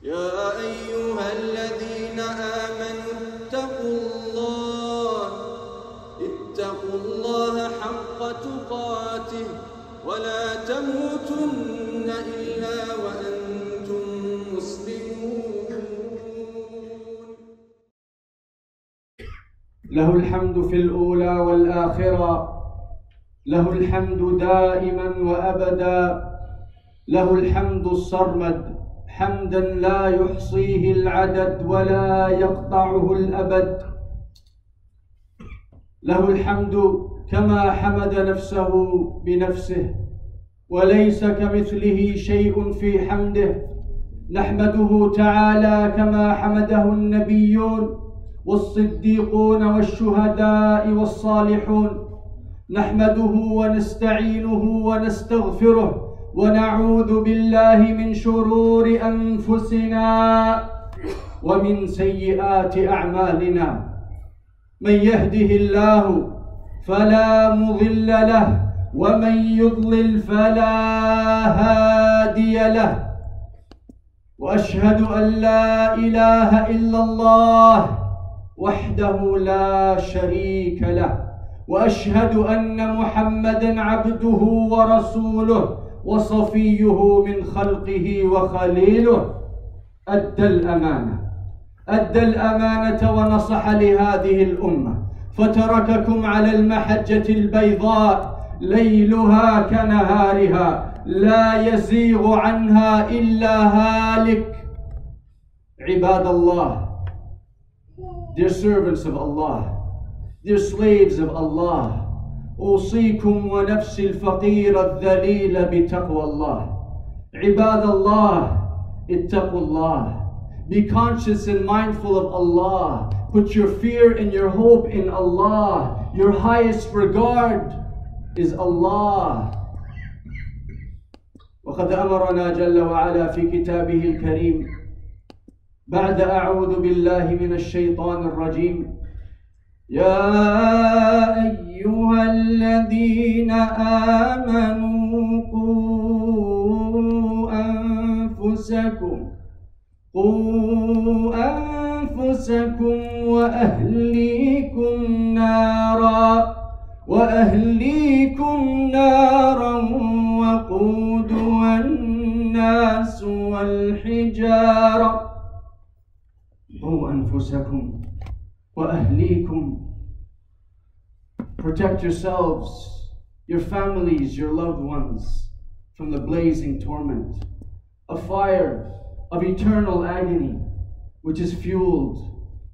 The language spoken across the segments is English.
يا أيها الذين آمنوا اتقوا الله حق تقاته ولا تموتن إلا وأنتم مسلمون. له الحمد في الأولى والآخرة، له الحمد دائما وأبدا، له الحمد الصرمد حمدا لا يحصيه العدد ولا يقطعه الأبد. له الحمد كما حمد نفسه بنفسه وليس كمثله شيء في حمده. نحمده تعالى كما حمده النبيون والصديقون والشهداء والصالحون. نحمده ونستعينه ونستغفره ونعوذ بالله من شرور أنفسنا ومن سيئات أعمالنا. من يهده الله فلا مضل له ومن يضلل فلا هادي له. وأشهد أن لا إله إلا الله وحده لا شريك له، وأشهد أن محمدًا عبده ورسوله وصفيه من خلقه وخليله. أدى الأمانة ونصح لهذه الأمة، فترككم على المحجة البيضاء ليلها كنهارها لا يزيغ عنها إلا هالك. عباد الله, dear servants of Allah, dear slaves of Allah, أوصيكم ونفسي الفقير الذليل بتقوى الله. عباد الله, اتقوا الله. Be conscious and mindful of Allah. Put your fear and your hope in Allah. Your highest regard is Allah. وقد أمرنا جل وعلا في كتابه الكريم بعد أعوذ بالله من الشيطان الرجيم: يا أيها الذين آمنوا قوا أنفسكم وأهليكم نارا وقودها الناس والحجارة. قوا أنفسكم وأهليكم. Protect yourselves, your families, your loved ones from the blazing torment, a fire of eternal agony which is fueled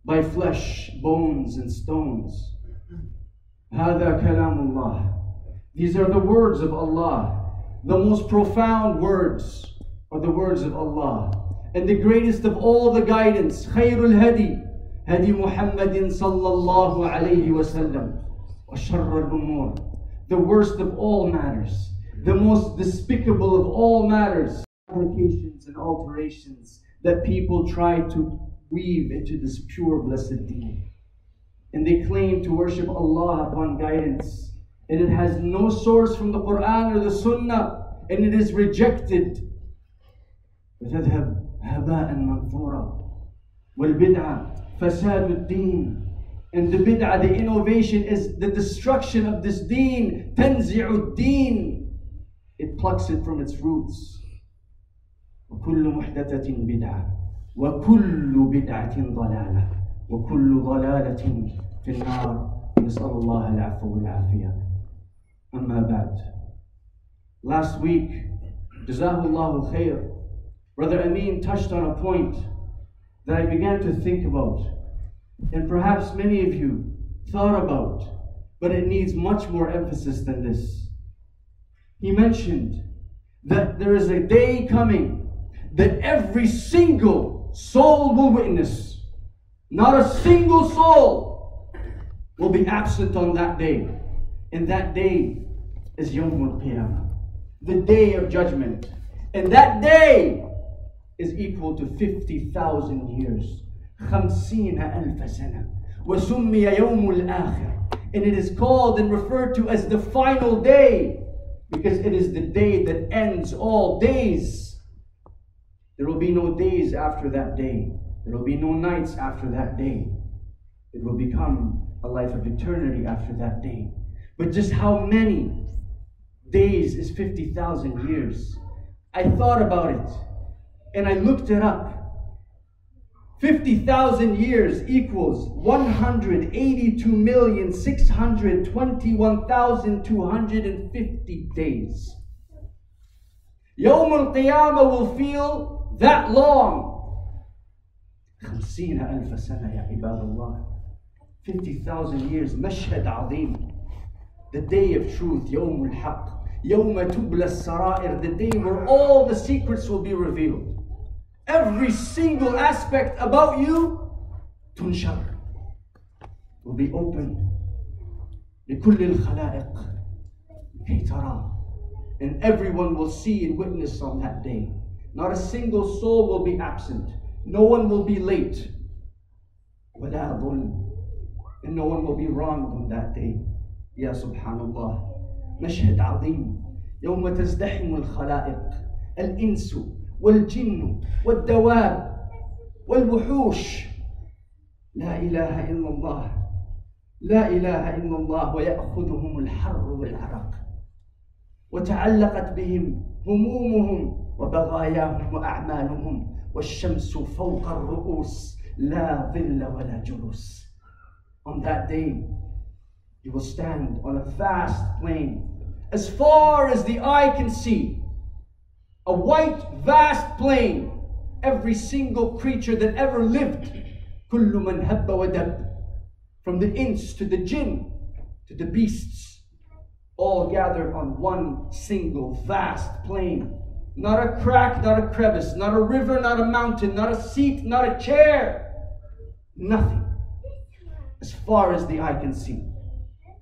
by flesh, bones, and stones. هذا كلام الله. These are the words of Allah. The most profound words are the words of Allah. And the greatest of all the guidance, خير الهدي هدي محمد صلى الله عليه وسلم. وشر الأمور, the worst of all matters, the most despicable of all matters, applications and alterations that people try to weave into this pure blessed deen. And they claim to worship Allah upon guidance, and it has no source from the Quran or the Sunnah, and it is rejected. وتذهب هباء منثورا والبدعة فساد الدين. And the bid'ah, the innovation, is the destruction of this deen. تنزع الدين. It plucks it from its roots. وكل محدثة بدعة وكل بدعة ضلالة وكل ضلالة في النار. نسأل الله العفو والعافية. أما بعد. Last week, Jazahullahu khair, Brother Amin touched on a point that I began to think about, and perhaps many of you thought about, but it needs much more emphasis than this. He mentioned that there is a day coming that every single soul will witness. Not a single soul will be absent on that day. And that day is Yawmul Qiyamah, the day of judgment. And that day is equal to 50,000 years. 50,000 سنة. وسمي يوم الآخر. And it is called and referred to as the final day, because it is the day that ends all days. There will be no days after that day. There will be no nights after that day. It will become a life of eternity after that day. But just how many days is 50,000 years? I thought about it and I looked it up. 50,000 years equals 182,621,250 days. Yawm al-Qiyamah will feel that long. 50,000 سنة يا عباد الله. 50,000 years. مشهد عظيم. The day of truth. يوم الحق. يوم تبلى السرائر. The day where all the secrets will be revealed. Every single aspect about you تنشر. Will be open. لكل الخلائق كي ترى. And everyone will see and witness on that day. Not a single soul will be absent. No one will be late. ولا ظلم. And no one will be wronged on that day. يا سبحان الله. مشهد عظيم. يوم تزدحم الخلائق. الإنس والجن والدواب والوحوش. لا إله إلا الله. لا إله إلا الله. ويأخذهم الحر والعرق. وتعلقت بهم همومهم وبغاياهم وأعمالهم. والشمس فوق الرؤوس لا ظل ولا جلوس. On that day, you will stand on a vast plain, as far as the eye can see. A white, vast plain. Every single creature that ever lived. كل من هب ودب. From the ins to the jinn to the beasts. All gathered on one single vast plain. Not a crack, not a crevice, not a river, not a mountain, not a seat, not a chair. Nothing. As far as the eye can see.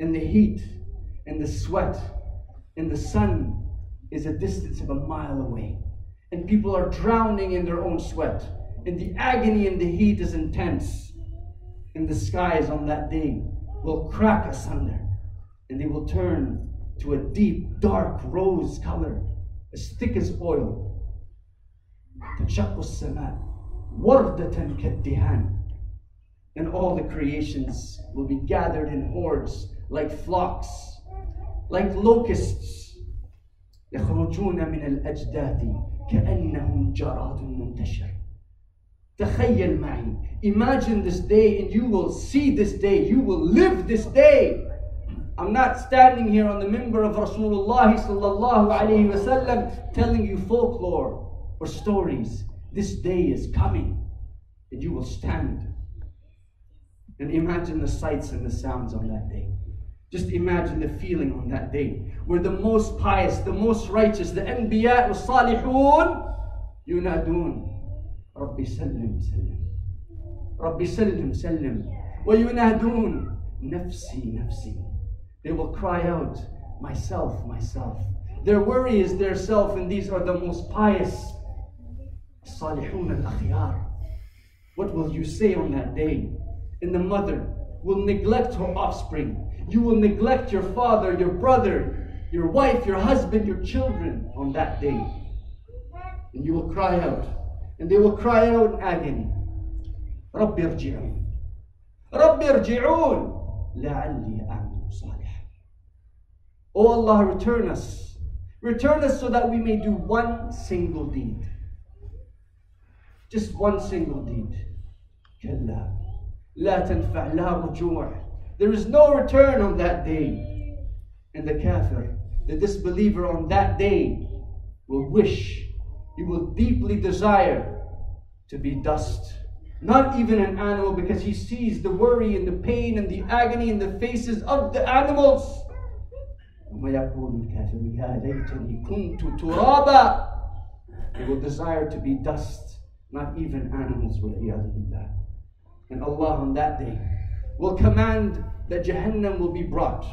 And the heat and the sweat and the sun is a distance of a mile away. And people are drowning in their own sweat. And the agony and the heat is intense. And the skies on that day will crack asunder. And they will turn to a deep, dark rose color, as thick as oil. تنشق السماء وردة كالدهان. And all the creations will be gathered in hordes, like flocks, like locusts. يخرجون من الأجداث كأنهم جراد منتشر. تخيل معي. Imagine this day and you will see this day. You will live this day. I'm not standing here on the minbar of Rasulullah sallallahu alayhi wasallam telling you folklore or stories. This day is coming and you will stand. And imagine the sights and the sounds on that day. Just imagine the feeling on that day where the most pious, the most righteous, the anbiya wa salihun yunadun. Rabbi sallim sallim. Rabbi sallim sallim. Wa yunadun nafsi nafsi. They will cry out, myself, myself. Their worry is their self, and these are the most pious. Salihun al-akhyar. What will you say on that day? And the mother will neglect her offspring. You will neglect your father, your brother, your wife, your husband, your children on that day. And you will cry out. And they will cry out in agony. Rabbi irji'un. Rabbi irji'un. La'alli a'malu salih. Oh Allah, return us. Return us so that we may do one single deed. Just one single deed. Kalla. La tanfa' la rujuu'. There is no return on that day. And the kafir, the disbeliever on that day will wish, he will deeply desire to be dust. Not even an animal, because he sees the worry and the pain and the agony in the faces of the animals. He will desire to be dust, not even animals. And Allah on that day will command that Jahannam will be brought.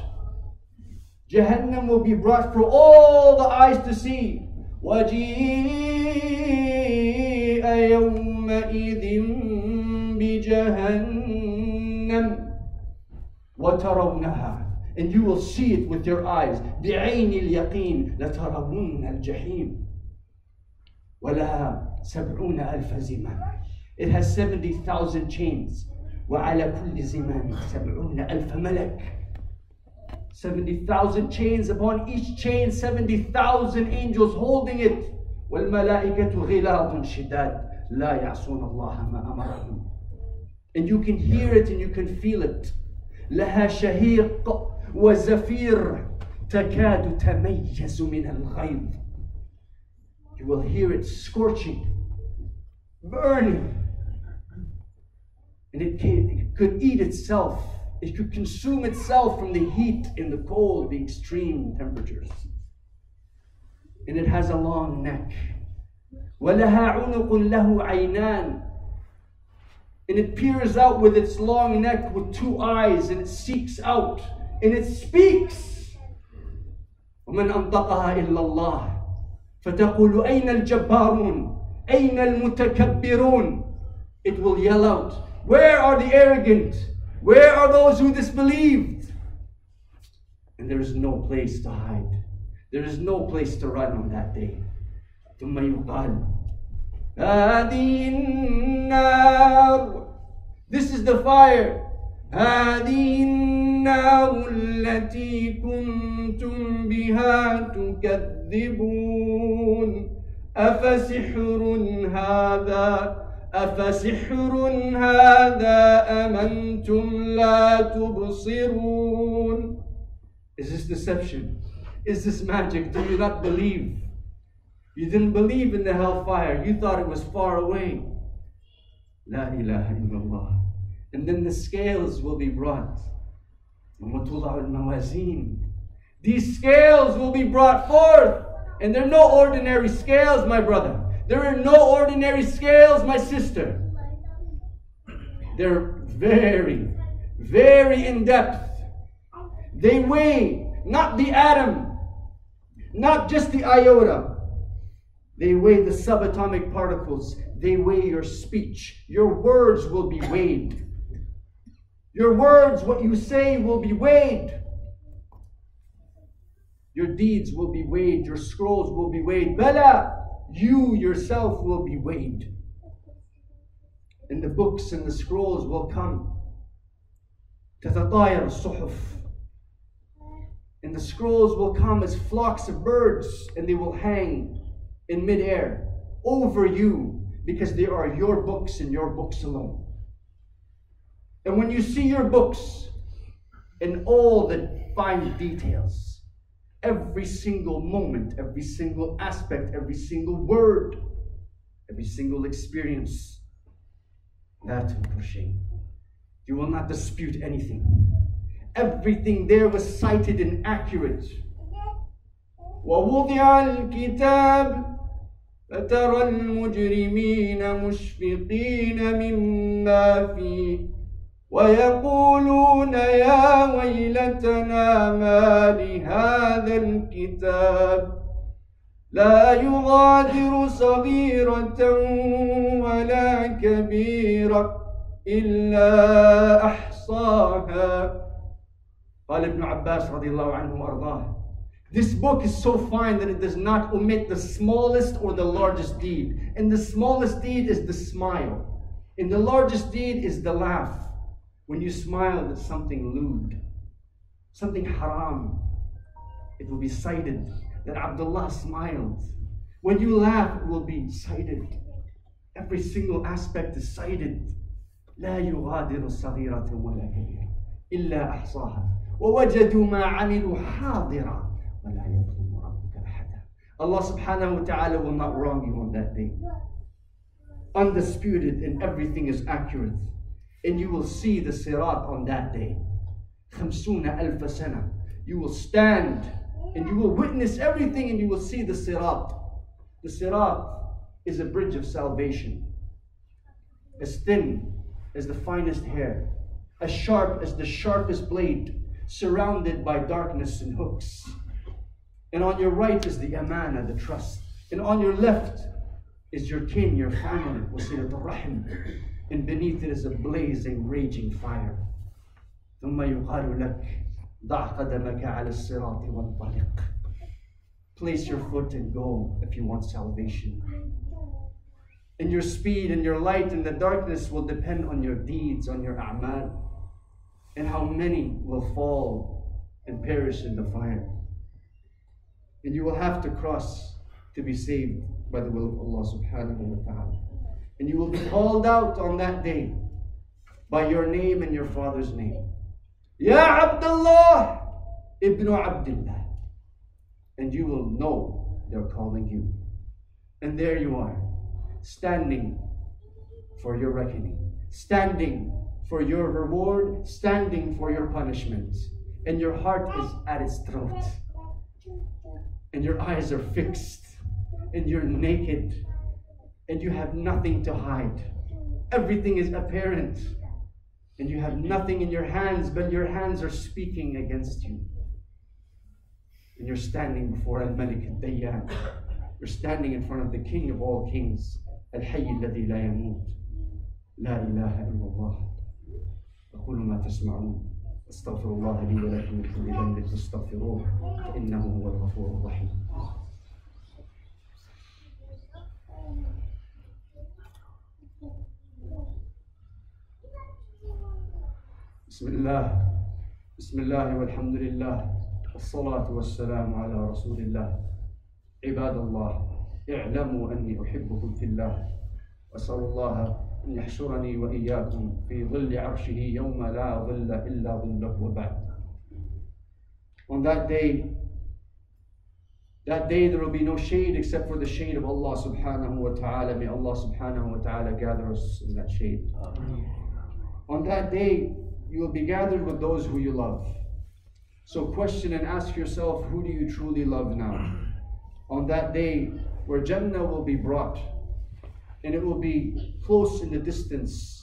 Jahannam will be brought for all the eyes to see. وَجِيءَ يَوْمَئِذٍ بِجَهَنَّمَ وَتَرَوْنَهَا. And you will see it with your eyes. بِعَيْنِ الْيَقِينِ لَتَرَوُنَّ الْجَحِيمِ وَلَهَا سبعون ألف زمام. It has 70,000 chains. وعلى كل زمام 70,000 ملك. 70,000 chains, upon each chain 70,000 angels holding it. والملائكة غلاظ شداد لا يعصون الله ما أمرهم. And you can hear it and you can feel it. لها شهيق وزفير تكاد تميز من الغيظ. You will hear it scorching, burning. And it could eat itself. It could consume itself from the heat and the cold, the extreme temperatures. And it has a long neck. وَلَهَا عُنُقٌ لَهُ عَيْنَانِ. And it peers out with its long neck with two eyes, and it seeks out, and it speaks. وَمَنْ أَنطَقَهَا إِلَّا اللَّهِ فَتَقُولُ أَيْنَ الْجَبَّارُونَ أَيْنَ الْمُتَكَبِّرُونَ. It will yell out, where are the arrogant? Where are those who disbelieved? And there is no place to hide. There is no place to run on that day. ثم يقال هذه النار. This is the fire. هذه النار التي كنتم بها تكذبون أفسحر هذا أم أنتم لا تبصرون. Is this deception? Is this magic? Do you not believe? You didn't believe in the hellfire. You thought it was far away. La ilaha illallah. And then the scales will be brought. These scales will be brought forth. And they're no ordinary scales, my brother. There are no ordinary scales, my sister. They're very, very in depth. They weigh not the atom, not just the iota. They weigh the subatomic particles. They weigh your speech. Your words will be weighed. Your words, what you say, will be weighed. Your deeds will be weighed. Your scrolls will be weighed. Bala, you yourself will be weighed. And the books and the scrolls will come. تتطاير الصحف. And the scrolls will come as flocks of birds, and they will hang in midair over you, because they are your books and your books alone. And when you see your books and all the fine details, every single moment, every single aspect, every single word, every single experience, you will not dispute anything. Everything there was cited and accurate. وَوُضِعَ الْكِتَابُ فَتَرَى الْمُجْرِمِينَ مُشْفِقِينَ مِمَّا فِيهِ وَيَقُولُونَ يَا وَيْلَتَنَا مَا لِهَذَا الْكِتَابِ لَا يُغَادِرُ صَغِيرَةً وَلَا كَبِيرَةً إِلَّا أَحْصَاهَا. قال Ibn Abbas radiallahu anhu ardah. This book is so fine that it does not omit the smallest or the largest deed. And the smallest deed is the smile. And the largest deed is the laugh. When you smile at something lewd, something haram, it will be cited that Abdullah smiled. When you laugh, it will be cited. Every single aspect is cited. لا يغادر صغيرة ولا كبيرة إلا أحصاها ووجدوا ما عملوا حاضرا ولا يظلم ربك أحدا. Allah subhanahu wa ta'ala will not wrong you on that day. Undisputed, and everything is accurate. And you will see the sirat on that day. 50,000 سنة. You will stand and you will witness everything, and you will see the sirat. The sirat is a bridge of salvation. As thin as the finest hair, as sharp as the sharpest blade, surrounded by darkness and hooks. And on your right is the amana, the trust. And on your left is your kin, your family, wasilat al-rahim. And beneath it is a blazing, raging fire. ثم يقال لك ضع قدمك على الصراط وانطلق. Place your foot and go if you want salvation. And your speed and your light in the darkness will depend on your deeds, on your a'mal, and how many will fall and perish in the fire. And you will have to cross to be saved by the will of Allah subhanahu wa ta'ala. And you will be called out on that day by your name and your father's name. Ya Abdullah ibn Abdullah. And you will know they're calling you. And there you are, standing for your reckoning, standing for your reward, standing for your punishment. And your heart is at its throat. And your eyes are fixed. And you're naked. And you have nothing to hide. Everything is apparent. And you have nothing in your hands, but your hands are speaking against you. And you're standing before Al-Malik Al-Dayyan. You're standing in front of the King of all kings. Al-Hayy alladhi la yamut. La ilaha illallah. أقول ما تسمعون أستغفر الله لي ولكم من كل ذنب فاستغفروه فإنه هو الغفور الرحيم. بسم الله والحمد لله والصلاة والسلام على رسول الله. عباد الله اعلموا أني أحبكم في الله وأسأل الله أن يحشرني وإياكم في ظل عرشه يوم لا ظل إلا ظله وبعد. On that day there will be no shade except for the shade of Allah subhanahu wa ta'ala. May Allah subhanahu wa ta'ala gather us in that shade. On that day you will be gathered with those who you love. So question and ask yourself, who do you truly love now? On that day where Jannah will be brought, and it will be close in the distance.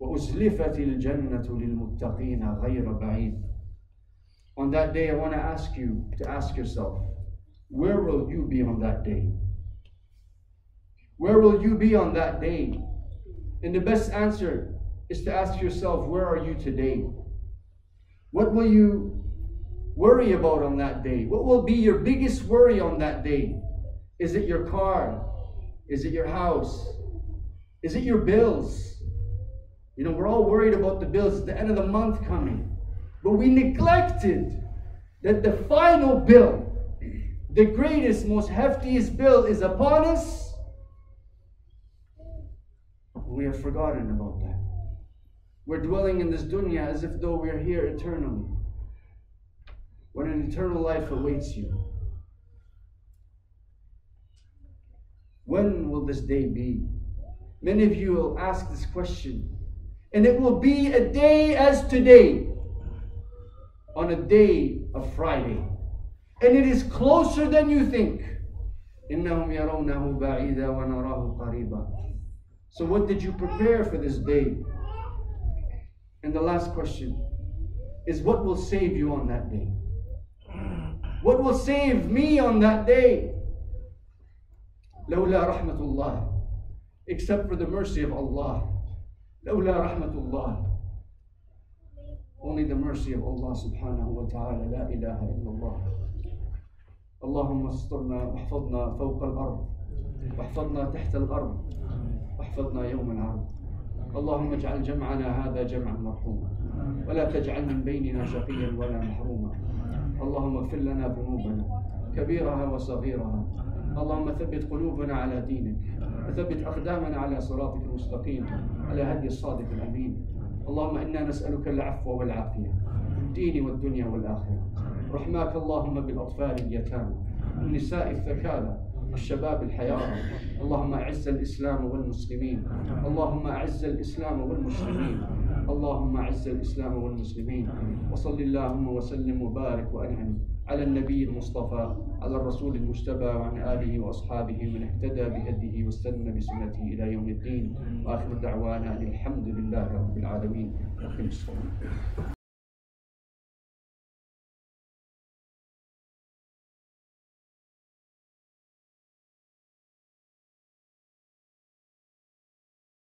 وَأُزْلِفَتِ الْجَنَّةُ لِلْمُتَّقِينَ غَيْرَ بَعِيدٍ. On that day I want to ask you to ask yourself, where will you be on that day? Where will you be on that day? And the best answer is to ask yourself, where are you today? What will you worry about on that day? What will be your biggest worry on that day? Is it your car? Is it your house? Is it your bills? You know, we're all worried about the bills. It's the end of the month coming. But we neglected that the final bill, the greatest, most heftiest bill is upon us. We have forgotten about that. We're dwelling in this dunya as if though we're here eternally, when an eternal life awaits you. When will this day be? Many of you will ask this question, and it will be a day as today, on a day of Friday, and it is closer than you think. إِنَّهُمْ يَرَوْنَهُ بَعِيدًا وَنَرَاهُ قَرِيبًا. So what did you prepare for this day? And the last question is, what will save you on that day? What will save me on that day? لولا رحمة الله, except for the mercy of Allah. لولا رحمة الله, only the mercy of Allah subhanahu wa ta'ala. لا إله إلا الله. اللهم استرنا واحفظنا فوق الأرض واحفظنا تحت الأرض واحفظنا يوم العرض. اللهم اجعل جمعنا هذا جمعا مرحوما ولا تجعل من بيننا شقيا ولا محروما. اللهم اغفر لنا ذنوبنا كبيرها وصغيرها. اللهم ثبت قلوبنا على دينك وثبت أقدامنا على صراطك المستقيم على هدي الصادق الأمين. اللهم إنا نسألك العفو والعافية في الدين والدنيا والآخرة. رحماك اللهم بالأطفال اليتامى والنساء الثكالى والشباب الحيارى. اللهم أعز الإسلام والمسلمين. اللهم أعز الإسلام والمسلمين. اللهم أعز الإسلام والمسلمين. وصل اللهم وسلم وبارك وأنعم على النبي المصطفى، على الرسول المجتبى، وعن آله وأصحابه من اهتدى بهديه واستنى بسنته إلى يوم الدين. وآخر دعوانا أن الحمد لله رب العالمين.